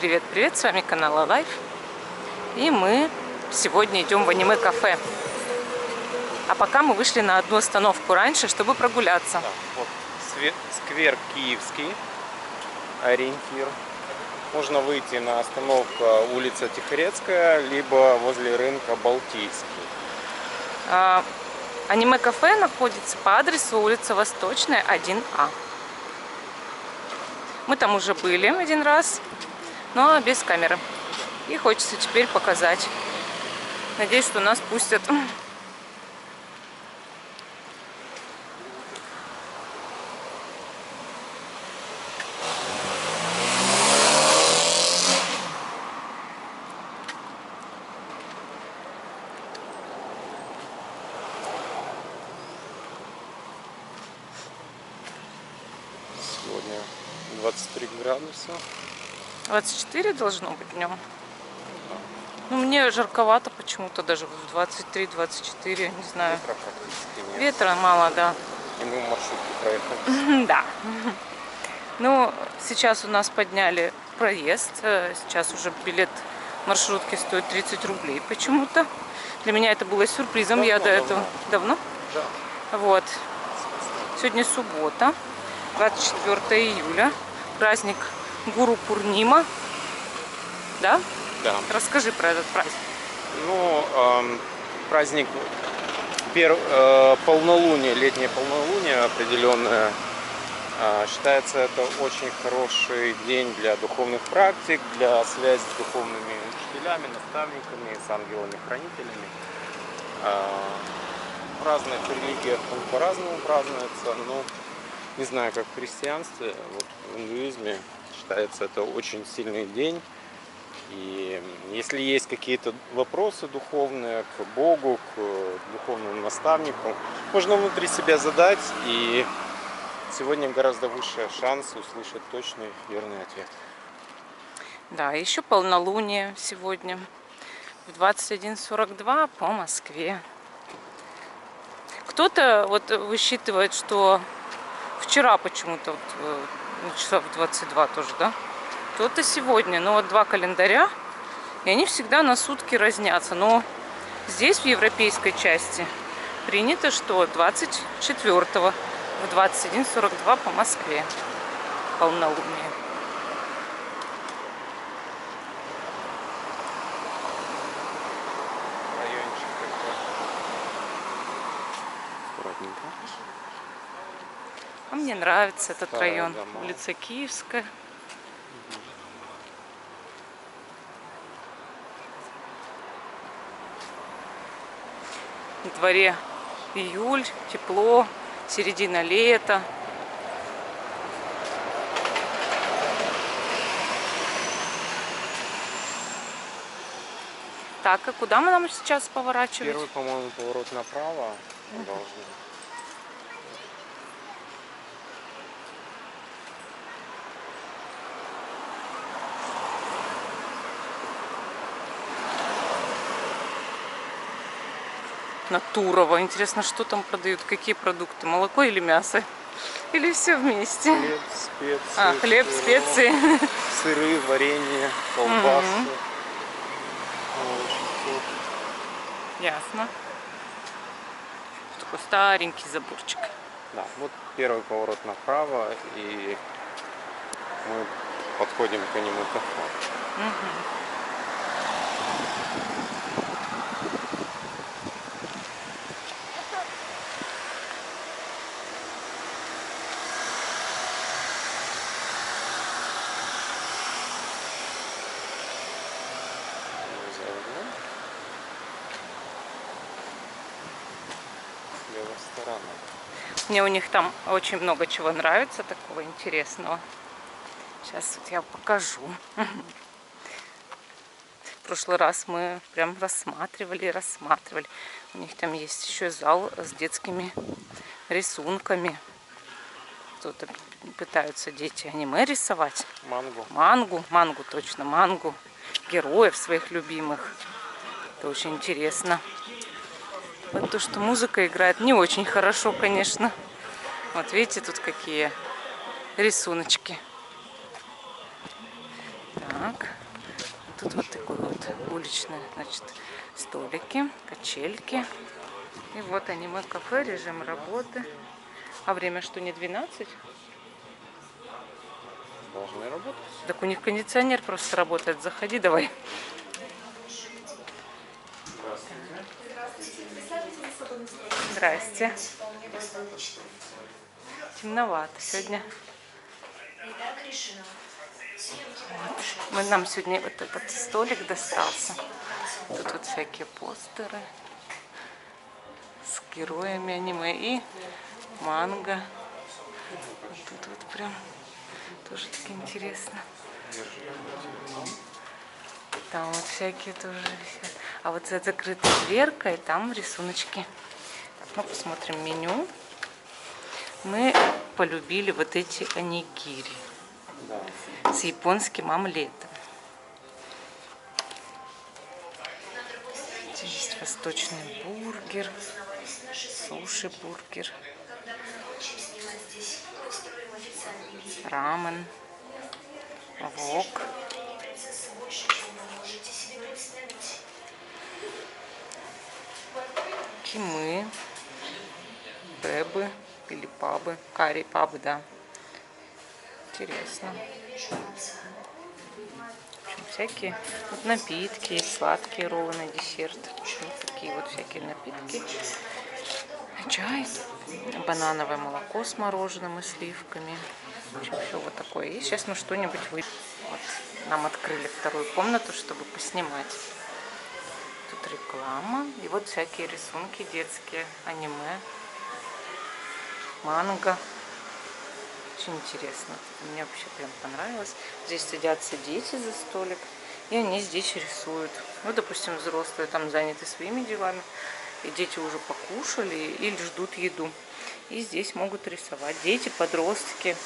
Привет-привет, с вами канал Alive. И мы сегодня идем в аниме-кафе. А пока мы вышли на одну остановку раньше, чтобы прогуляться. Да, вот сквер Киевский, ориентир. Можно выйти на остановку улица Тихорецкая, либо возле рынка Балтийский. Аниме-кафе находится по адресу улица Восточная, 1А. Мы там уже были один раз, но без камеры. И хочется теперь показать. Надеюсь, что нас пустят. Сегодня 23 градуса. 24 должно быть днем. Ну, мне жарковато почему-то, даже в 23-24, не знаю. Ветра практически нет. Ветра мало, да. И мы в маршрутке проехали. Да. Ну, сейчас у нас подняли проезд. Сейчас уже билет маршрутки стоит 30 рублей почему-то. Для меня это было сюрпризом. Давно, Я до этого... Давно? Да. Вот. Сегодня суббота, 24 июля. Праздник Гуру Пурнима. Да? Да. Расскажи про этот праздник. Ну, праздник полнолуния, летнее полнолуние определенное. Считается это очень хороший день для духовных практик, для связи с духовными учителями, наставниками, с ангелами-хранителями. В разных религиях он по-разному празднуется, но не знаю, как в христианстве, вот в индуизме считается это очень сильный день. И если есть какие-то вопросы духовные к Богу, к духовному наставнику, можно внутри себя задать, и сегодня гораздо выше шанс услышать точный верный ответ. Да, еще полнолуние сегодня в 21:42 по Москве. Кто-то вот высчитывает, что вчера почему-то вот, часа в 22 тоже, да? Кто-то сегодня, но вот два календаря, и они всегда на сутки разнятся. Но здесь, в европейской части, принято, что 24-го в 21:42 по Москве полнолуние. Райончик такой. Аккуратненько. А мне нравится этот Старые район. дома. Улица Киевская. На дворе июль, тепло, середина лета. Так, а куда мы нам сейчас поворачивать? Первый, по-моему, поворот направо должен. Натурова. Интересно, что там продают, какие продукты, молоко или мясо? Или все вместе? Хлеб, специи. Хлеб, сырок, специи. Сыры, варенье, колбасы. Ясно. Такой старенький заборчик. Да, вот первый поворот направо, и мы подходим к нему к окну. С левой стороны. Мне у них там очень много чего нравится, такого интересного. Сейчас вот я покажу. В прошлый раз мы прям рассматривали и рассматривали. У них там есть еще зал с детскими рисунками. Тут пытаются дети аниме рисовать. Мангу, точно, мангу. Героев своих любимых. Это очень интересно. Вот то, что музыка играет, не очень хорошо, конечно. Вот видите, тут какие рисуночки. Так. так. Тут вот такой вот уличный, значит, столики, качельки. И вот аниме-кафе, режим работы. А время что, не 12? Должны работать. Так у них кондиционер просто работает. Заходи давай. Здрасте. Темновато сегодня. Вот. Нам сегодня вот этот столик достался. Тут вот всякие постеры с героями аниме и манго. Вот тут вот прям тоже так интересно. Там вот всякие тоже висят. А вот за закрытой дверкой там рисуночки. Так, ну посмотрим меню. Мы полюбили вот эти онигири с японским омлетом. Здесь есть восточный бургер, суши-бургер, рамен, вок. Кимы, бэбы или пабы, карри пабы, да. Интересно. В общем, всякие вот напитки, сладкие роллы на десерт. Вот такие вот всякие напитки. Чай, банановое молоко с мороженым и сливками. В общем, все вот такое. И сейчас мы что-нибудь выпьем. Вот, нам открыли вторую комнату, чтобы поснимать. Тут реклама. И вот всякие рисунки детские, аниме, манго. Очень интересно. Мне вообще прям понравилось. Здесь садятся дети за столик, и они здесь рисуют. Ну, допустим, взрослые там заняты своими делами, и дети уже покушали или ждут еду. И здесь могут рисовать. Дети, подростки.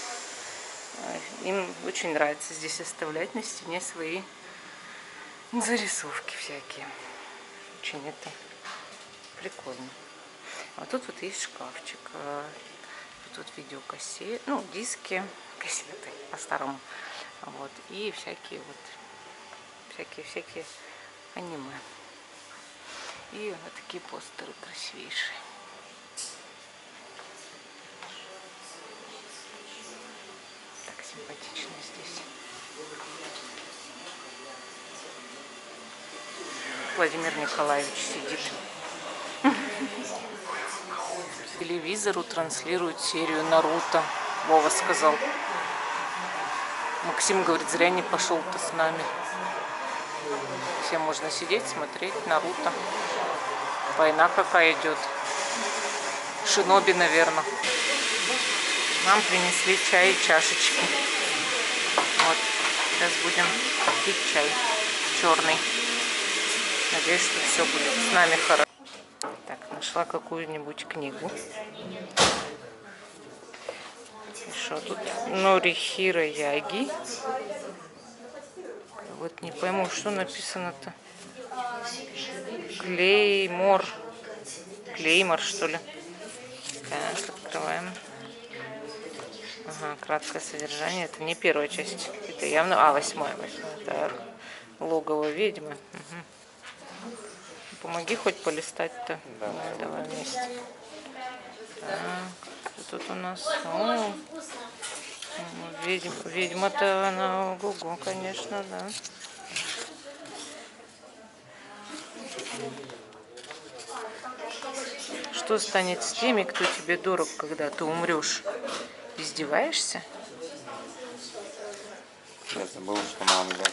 Им очень нравится здесь оставлять на стене свои зарисовки всякие. Очень это прикольно. А тут вот есть шкафчик. Тут видеокассеты, ну, диски, кассеты по-старому. Вот. И всякие вот, всякие аниме. И вот такие постеры красивейшие. Так симпатично здесь. Владимир Николаевич сидит. По телевизору транслируют серию Наруто. Вова сказал. Максим говорит, зря не пошел-то с нами. Всем можно сидеть, смотреть Наруто. Война какая идет. Шиноби, наверное. Нам принесли чай и чашечки. Вот. Сейчас будем пить чай черный. Надеюсь, что все будет с нами хорошо. Так, нашла какую-нибудь книгу. И что тут? Норихиро Яги. Вот не пойму, что написано-то. Клеймор. Клеймор, что ли? Так, открываем. Ага, краткое содержание. Это не первая часть. Это явно... А, восьмая. Так. Логово ведьмы. Угу. Помоги хоть полистать-то. Да. Давай вместе. Так, что тут у нас? О, ведьма-то она ого-го, конечно, да. Что станет с теми, кто тебе дорог, когда ты умрешь? Издеваешься? Я забыл, что манга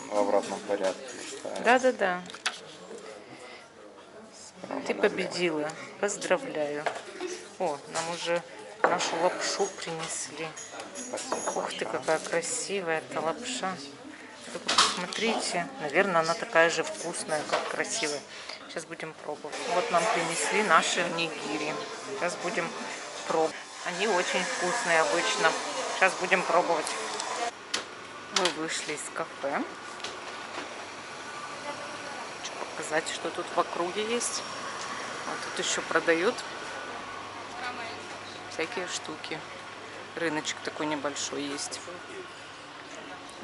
в обратном порядке. Да. Ты победила. Поздравляю. О, нам уже нашу лапшу принесли. Спасибо. Ух ты, какая красивая эта лапша. Только посмотрите. Наверное, она такая же вкусная, как красивая. Сейчас будем пробовать. Вот нам принесли наши онигири. Сейчас будем пробовать. Они очень вкусные обычно. Сейчас будем пробовать. Мы вышли из кафе. Хочу показать, что тут в округе есть. Вот тут еще продают всякие штуки. Рыночек такой небольшой есть.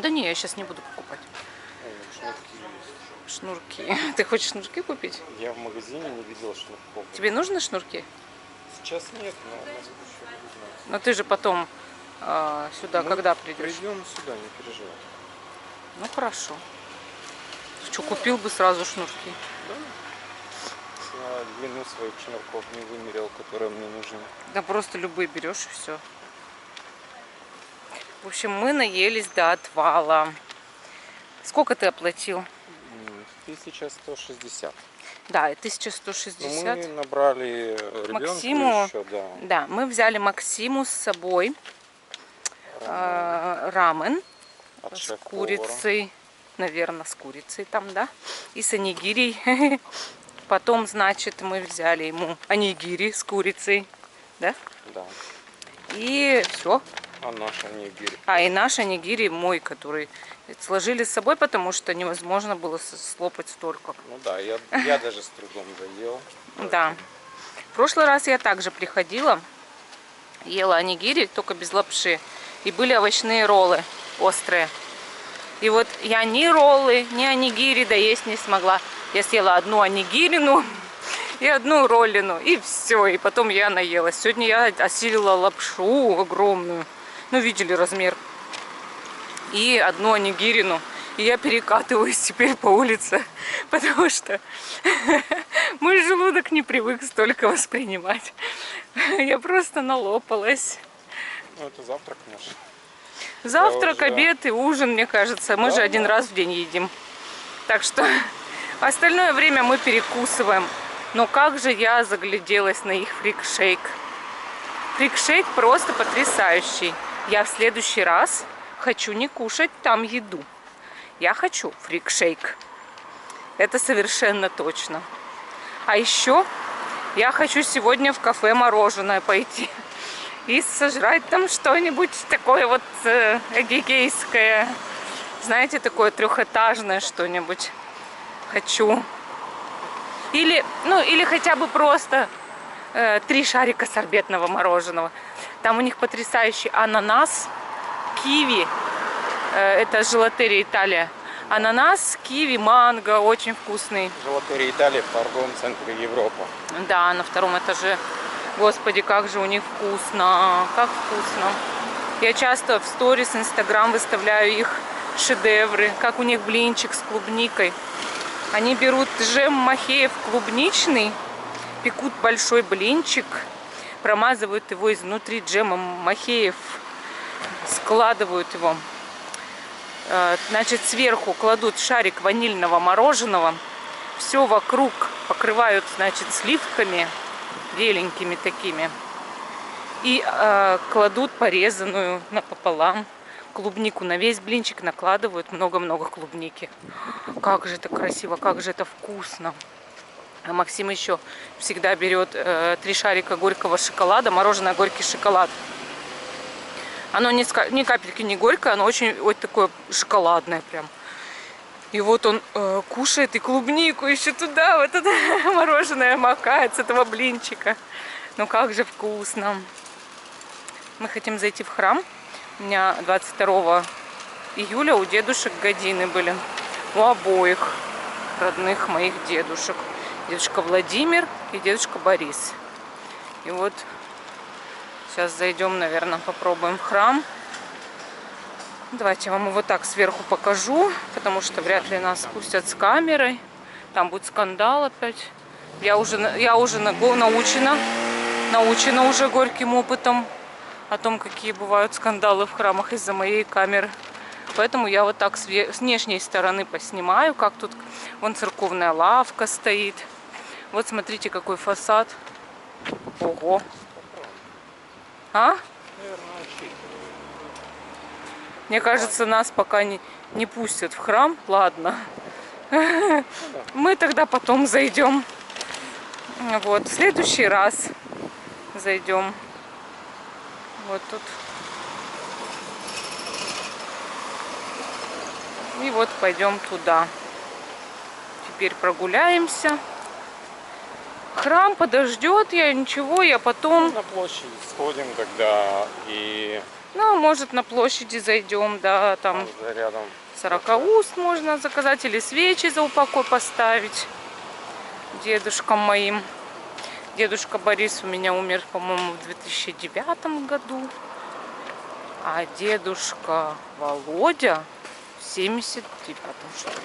Да не, я сейчас не буду покупать. Шнурки есть. Шнурки. Ты хочешь шнурки купить? Я в магазине не видел шнурков. Тебе нужны шнурки? Сейчас нет, но может еще буду знать. Но ты же потом сюда когда придешь? Придем сюда, не переживай. Ну хорошо. Ты что, купил бы сразу шнурки? Да? Я длину своих шнурков не вымерил, которые мне нужны. Да просто любые берешь и все. В общем, мы наелись до отвала. Сколько ты оплатил? 1160. Да, и Ну, 1160. мы набрали ребенку Максиму, еще, да. да, мы взяли Максиму с собой рамен От с шеф-повара. курицей, наверное, с курицей там, да, и с онигири. Потом, значит, мы взяли ему онигири с курицей, да, Да. и все. А наша нигири. И наш онигири мой, который сложили с собой, потому что невозможно было слопать столько. Ну да, я даже с трудом доел. Да. В прошлый раз я также приходила, ела онигири, только без лапши. И были овощные роллы острые. И вот я ни роллы, ни онигири доесть не смогла. Я съела одну онигирину и одну роллину, и все. И потом я наелась. Сегодня я осилила лапшу огромную. Ну, видели размер. И одну онигирину. И я перекатываюсь теперь по улице, потому что мой желудок не привык столько воспринимать. Я просто налопалась. Ну, это завтрак наш. Завтрак, уже- обед и ужин, мне кажется. Мы Да, же один да. раз в день едим. Так что остальное время мы перекусываем. Но как же я загляделась на их фрик-шейк. Фрик-шейк просто потрясающий. Я в следующий раз хочу не кушать там еду. Я хочу фрик-шейк. Это совершенно точно. А еще я хочу сегодня в кафе мороженое пойти и сожрать там что-нибудь такое вот эгегейское. Знаете, такое трехэтажное что-нибудь. Хочу. Или хотя бы просто 3 шарика сорбетного мороженого. Там у них потрясающий ананас, киви. Это желатерия Италия. Ананас, киви, манго. Очень вкусный. Желатерия Италия в торговом центре Европа. Да, на 2-м этаже. Господи, как же у них вкусно. Как вкусно. Я часто в сторис, инстаграм выставляю их шедевры. Как у них блинчик с клубникой. Они берут джем Махеев клубничный, пекут большой блинчик, промазывают его изнутри джемом Махеев, складывают его. Значит, сверху кладут шарик ванильного мороженого, все вокруг покрывают, значит, сливками беленькими такими и кладут порезанную напополам клубнику. На весь блинчик накладывают много-много клубники. Как же это красиво, как же это вкусно. А Максим еще всегда берет 3 шарика горького шоколада, мороженое горький шоколад. Оно ни капельки не горькое, оно очень вот такое шоколадное прям. И вот он кушает и клубнику еще туда, вот это мороженое макает с этого блинчика. Ну как же вкусно. Мы хотим зайти в храм. У меня 22 июля у дедушек годины были. У обоих родных моих дедушек. Дедушка Владимир и дедушка Борис. И вот сейчас зайдем, наверное, попробуем в храм. Давайте я вам его так сверху покажу, потому что вряд ли нас спустят с камерой. Там будет скандал опять. Я уже научена уже горьким опытом о том, какие бывают скандалы в храмах из-за моей камеры. Поэтому я вот так с внешней стороны поснимаю, как тут вон церковная лавка стоит. Вот смотрите, какой фасад. Ого. А? Мне кажется, нас пока не пустят в храм. Ладно. Мы тогда потом зайдем. Вот, в следующий раз зайдем. Вот тут. И вот пойдем туда. Теперь прогуляемся. Храм подождет, я потом... На площадь сходим тогда и Ну, может, на площади зайдем, да, там Там рядом. 40 уст можно заказать или свечи за упокой поставить дедушкам моим. Дедушка Борис у меня умер, по-моему, в 2009 году. А дедушка Володя в 79-м, что ли.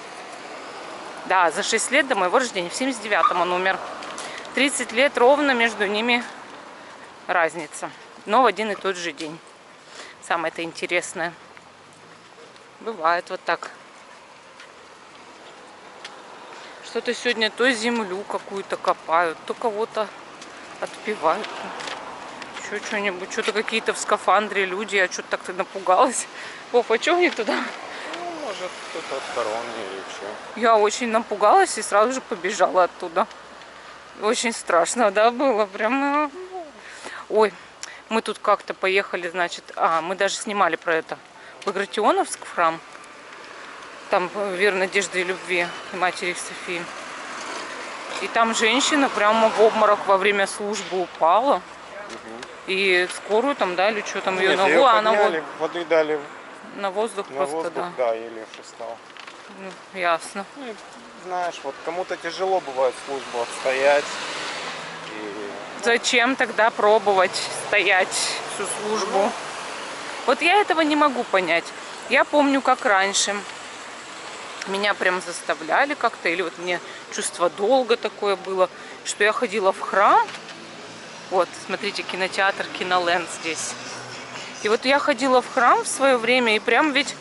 Да, за 6 лет до моего рождения. В 79-м он умер. 30 лет ровно между ними разница. Но в один и тот же день. Самое это интересное. Бывает вот так. Что-то сегодня то землю какую-то копают, то кого-то отпевают. Еще что-нибудь. Что-то какие-то в скафандре люди. Я что-то так-то напугалась. Оп, а что они туда? Ну, может, кто-то от короны или что. Я очень напугалась и сразу же побежала оттуда. Очень страшно, да, было прям. Ой, мы тут как-то поехали, значит, мы даже снимали про это. Багратионовск в храм. Там «Вера, надежды и любви» и матери Софии. И там женщина прямо в обморок во время службы упала. И скорую там дали, что там ее Нет, подняли, воды дали на воздух на просто, воздух, да. да, еле встал. Ну, ясно. Ну, и, знаешь, вот кому-то тяжело бывает службу отстоять. И... Зачем тогда пробовать стоять всю службу? Вот я этого не могу понять. Я помню, как раньше меня прям заставляли как-то, или вот мне чувство долга такое было, что я ходила в храм. Вот, смотрите, кинотеатр Киноленд здесь. И вот я ходила в храм в свое время, и прям ведь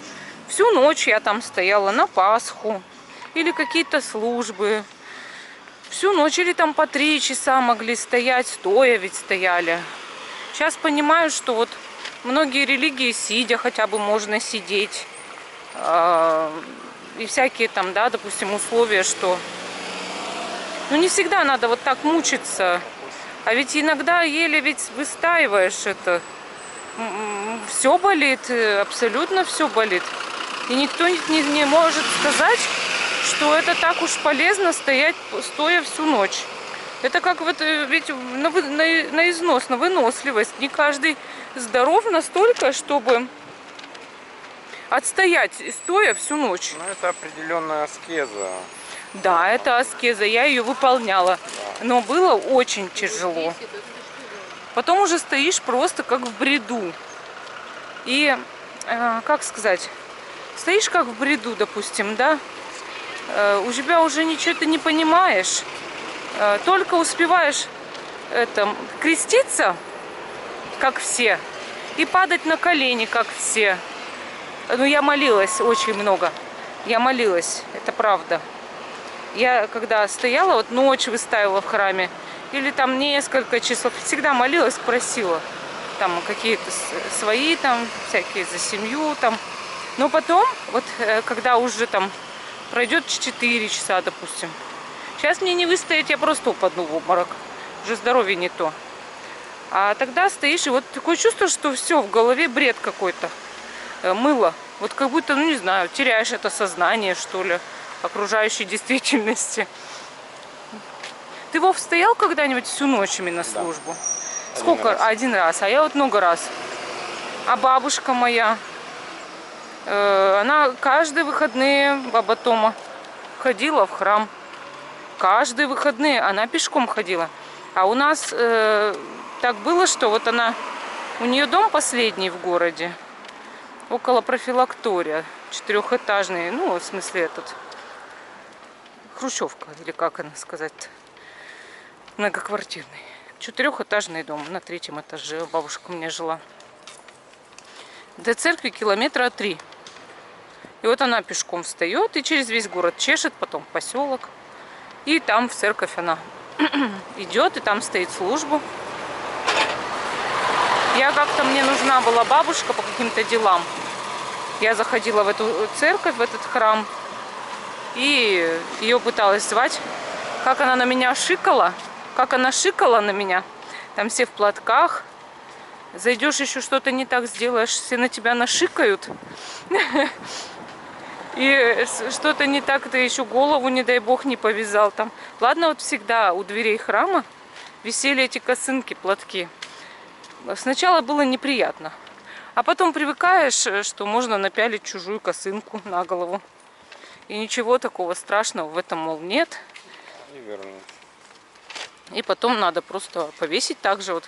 всю ночь я там стояла на Пасху. Или какие-то службы. Всю ночь или там по 3 часа могли стоять, стоя ведь стояли. Сейчас понимаю, что вот многие религии сидя хотя бы можно сидеть. И всякие там, да, допустим, условия, что... Ну, не всегда надо вот так мучиться. А ведь иногда еле ведь выстаиваешь это. Все болит, абсолютно все болит. И никто не может сказать, что это так уж полезно стоять, стоя всю ночь. Это как вот ведь на износ, на выносливость. Не каждый здоров настолько, чтобы отстоять стоя всю ночь. Ну, это определенная аскеза. Да, это аскеза, я ее выполняла. Но было очень тяжело. Потом уже стоишь просто как в бреду. И, как сказать, стоишь как в бреду, допустим, да? У тебя уже ничего ты не понимаешь. Только успеваешь креститься, как все, и падать на колени, как все. Ну, я молилась очень много. Я молилась, это правда. Я когда стояла, вот ночь выставила в храме, или там несколько часов, всегда молилась, просила. Там какие-то свои, там, всякие за семью, там. Но потом, вот когда уже там пройдет 4 часа, допустим. Сейчас мне не выстоять, я просто упаду в обморок. Уже здоровье не то. А тогда стоишь, и вот такое чувство, что все, в голове бред какой-то. Мыло. Вот как будто, ну не знаю, теряешь это сознание, что ли, окружающей действительности. Ты, Вов, стоял когда-нибудь всю ночь именно службу? Да. Сколько? Один раз. А я вот много раз. А бабушка моя, она каждые выходные, баба Тома, ходила в храм. Каждые выходные она пешком ходила. А у нас так было, что вот у нее дом последний в городе, около профилактория, 4-этажный, ну, в смысле хрущевка, или как она сказать, многоквартирный. 4-этажный дом, на 3-м этаже бабушка у меня жила. До церкви 3 километра. И вот она пешком встает и через весь город чешет, потом в поселок. И там в церковь она идет, и там стоит службу. Я как-то, мне нужна была бабушка по каким-то делам. Я заходила в эту церковь, в этот храм, и ее пыталась звать. Как она на меня шикала, как она шикала на меня. Там все в платках. Зайдешь, еще что-то не так сделаешь, все на тебя нашикают. И что-то не так, ты еще голову, не дай бог, не повязал там. Ладно, вот всегда у дверей храма висели эти косынки, платки. Сначала было неприятно. А потом привыкаешь, что можно напялить чужую косынку на голову. И ничего такого страшного в этом, мол, нет. И вернуть. И потом надо просто повесить так же. Вот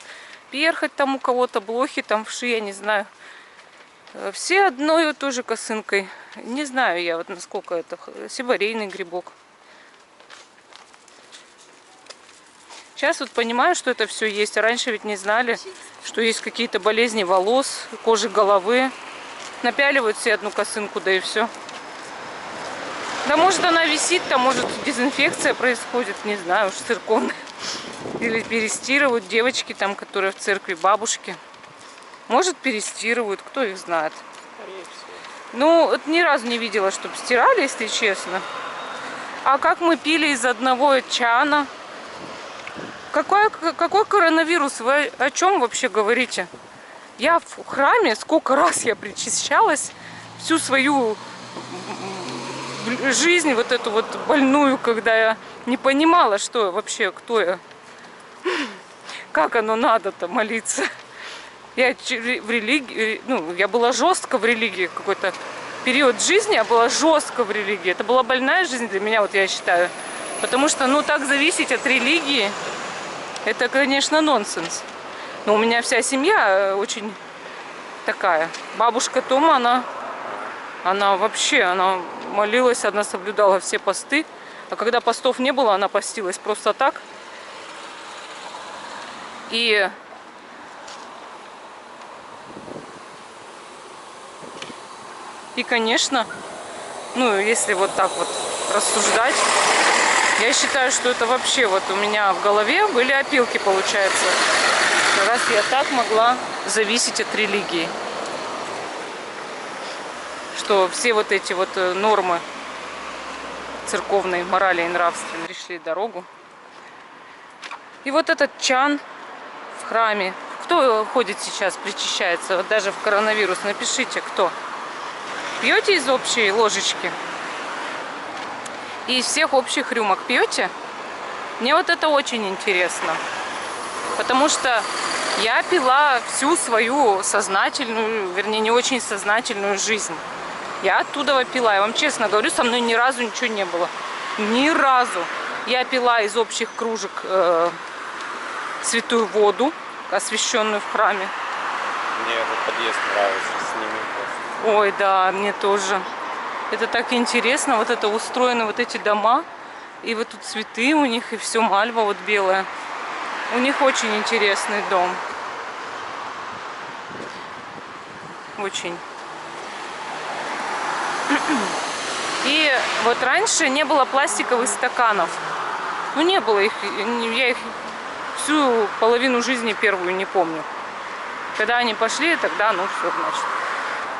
перхоть там у кого-то, блохи там, вши, я не знаю. Все одной и той же косынкой. Не знаю я, вот насколько это сибирейный грибок. Сейчас вот понимаю, что это все есть. А раньше ведь не знали, что есть какие-то болезни волос, кожи головы. Напяливают все одну косынку, да и все. Да может она висит, там может дезинфекция происходит, не знаю уж, церковная. Или перестирывают девочки там, которые в церкви, бабушки. Может, перестирывают, кто их знает. Ну, вот ни разу не видела, чтобы стирали, если честно. А как мы пили из одного чана? Какой коронавирус? Вы о чем вообще говорите? Я в храме, сколько раз я причащалась, всю свою жизнь, вот эту вот больную, когда я не понимала, что вообще, кто я. Как оно надо-то молиться. Я в религии, ну, я была жестко в религии, какой-то период жизни я была жестко в религии. Это была больная жизнь для меня, вот я считаю. Потому что, ну, так зависеть от религии, это, конечно, нонсенс. Но у меня вся семья очень такая. Бабушка Тома, она вообще, она молилась, она соблюдала все посты. А когда постов не было, она постилась просто так. И, конечно, ну, если вот так вот рассуждать, я считаю, что это вообще вот у меня в голове были опилки, получается. Раз я так могла зависеть от религии. Что все вот эти вот нормы церковной морали и нравственной перешли дорогу. И вот этот чан в храме. Кто ходит сейчас, причащается, вот даже в коронавирус? Напишите, кто. Пьете из общей ложечки? И из всех общих рюмок пьете? Мне вот это очень интересно. Потому что я пила всю свою сознательную, вернее, не очень сознательную жизнь. Я оттуда пила. Я вам честно говорю, со мной ни разу ничего не было. Ни разу. Я пила из общих кружек святую воду, освященную в храме. Мне этот подъезд нравится с ними просто. Ой, да, мне тоже. Это так интересно. Вот это устроены вот эти дома. И вот тут цветы у них, и все мальва вот белая. У них очень интересный дом. Очень. И вот раньше не было пластиковых стаканов. Ну, не было их. Я их всю половину жизни первую не помню. Когда они пошли, тогда, ну, все, значит.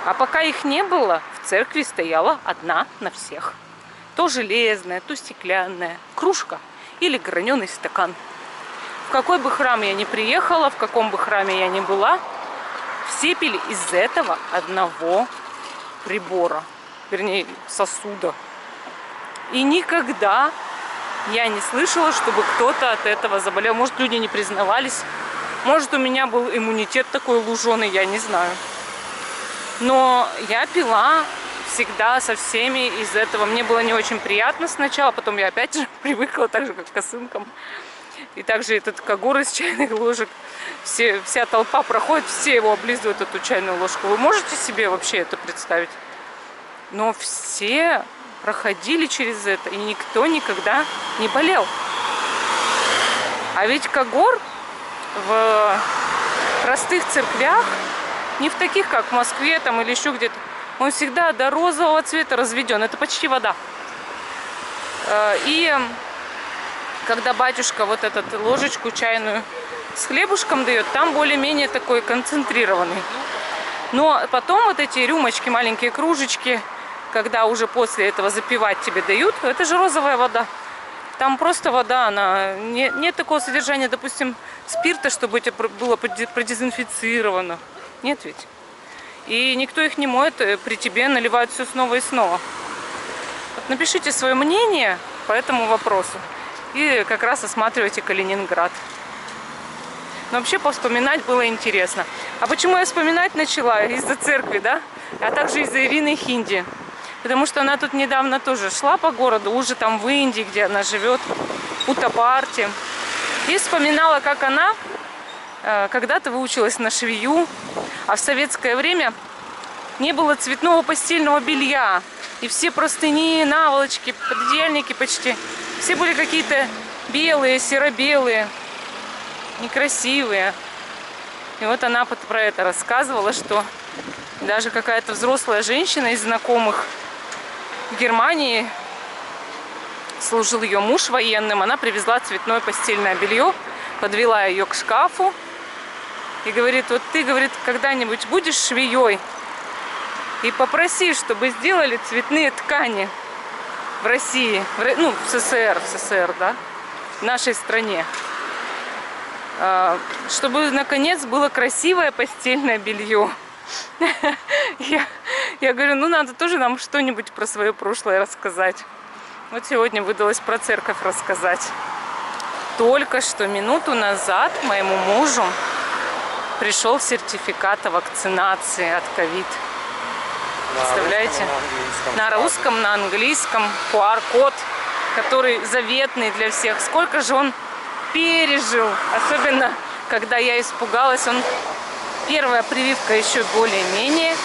А пока их не было, в церкви стояла одна на всех. То железная, то стеклянная кружка или граненый стакан. В какой бы храм я ни приехала, в каком бы храме я ни была, все пили из этого одного прибора, вернее, сосуда. И никогда я не слышала, чтобы кто-то от этого заболел. Может, люди не признавались. Может, у меня был иммунитет такой луженый, я не знаю. Но я пила всегда со всеми из этого. Мне было не очень приятно сначала, потом я опять же привыкла, так же, как к косынкам. И также этот когор из чайных ложек. Вся толпа проходит, все его облизывают, эту чайную ложку. Вы можете себе вообще это представить? Но все проходили через это, и никто никогда не болел. А ведь когор в простых церквях, не в таких, как в Москве там, или еще где-то, он всегда до розового цвета разведен. Это почти вода. И когда батюшка вот эту ложечку чайную с хлебушком дает, там более-менее такой концентрированный. Но потом вот эти рюмочки, маленькие кружечки, когда уже после этого запивать тебе дают, это же розовая вода. Там просто вода, она нет такого содержания, допустим, спирта, чтобы это было продезинфицировано. Нет ведь. И никто их не моет, при тебе наливают все снова и снова. Вот напишите свое мнение по этому вопросу. И как раз осматривайте Калининград. Но вообще повспоминать было интересно. А почему я вспоминать начала? Из-за церкви, да? А также из-за Ирины Хинди. Потому что она тут недавно тоже шла по городу, уже там в Индии, где она живет, в Путтапарте. И вспоминала, как она когда-то выучилась на швею, а в советское время не было цветного постельного белья. И все простыни, наволочки, пододеяльники почти, все были какие-то белые, серо-белые, некрасивые. И вот она про это рассказывала, что даже какая-то взрослая женщина из знакомых в Германии, служил ее муж военным, она привезла цветное постельное белье, подвела ее к шкафу и говорит: вот ты, говорит, когда-нибудь будешь швеей и попроси, чтобы сделали цветные ткани в России, ну, в СССР, да, в нашей стране, чтобы наконец было красивое постельное белье. Я говорю, ну надо тоже нам что-нибудь про свое прошлое рассказать. Вот сегодня выдалось про церковь рассказать. Только что минуту назад моему мужу пришел сертификат о вакцинации от ковид. Представляете? На русском, на английском, QR-код, который заветный для всех. Сколько же он пережил, особенно когда я испугалась. Первая прививка еще более-менее,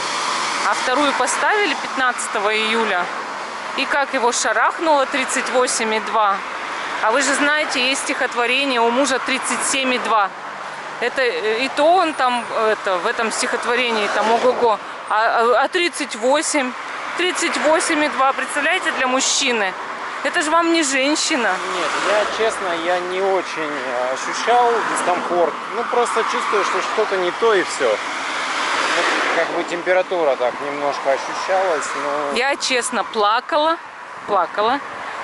а вторую поставили 15 июля. И как его шарахнуло 38,2. А вы же знаете, есть стихотворение у мужа 37,2. Это и то он там в этом стихотворении там ого-го. А 38,2, представляете, для мужчины. Это же вам не женщина. Нет, честно, я не очень ощущал дискомфорт. Ну, просто чувствую, что что-то не то и все. Вот, как бы температура так немножко ощущалась, но... Я честно плакала.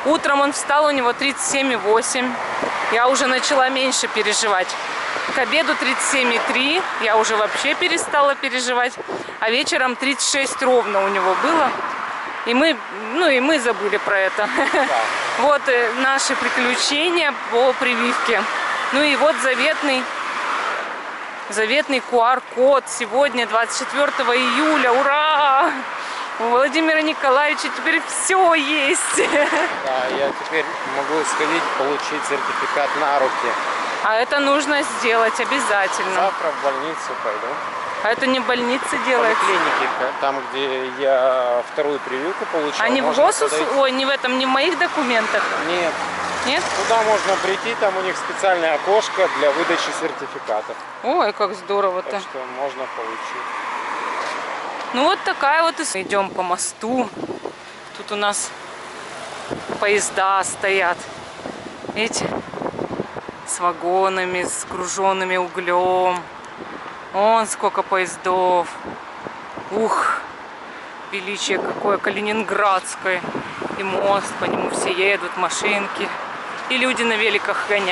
Утром он встал, у него 37,8. Я уже начала меньше переживать. К обеду 37,3. Я уже вообще перестала переживать. А вечером 36 ровно у него было. И мы забыли про это. Да. Вот наши приключения по прививке. Ну и вот заветный QR-код сегодня, 24 июля. Ура! У Владимира Николаевича теперь все есть. Да, я теперь могу сходить, получить сертификат на руки. А это нужно сделать обязательно. Завтра в больницу пойду. А это не в больнице делается? В клинике, там, где я вторую прививку получил. А не в ГОСУС? Ой, не в этом, не в моих документах? Нет. Нет? Туда можно прийти, там у них специальное окошко для выдачи сертификатов. Ой, как здорово-то. Так что можно получить. Ну вот такая вот история. Идем по мосту. Тут у нас поезда стоят. Видите? С вагонами, с груженными углем. Вон сколько поездов. Ух, величие какое, Калининградское. И мост, по нему все едут, машинки. И люди на великах гоняют.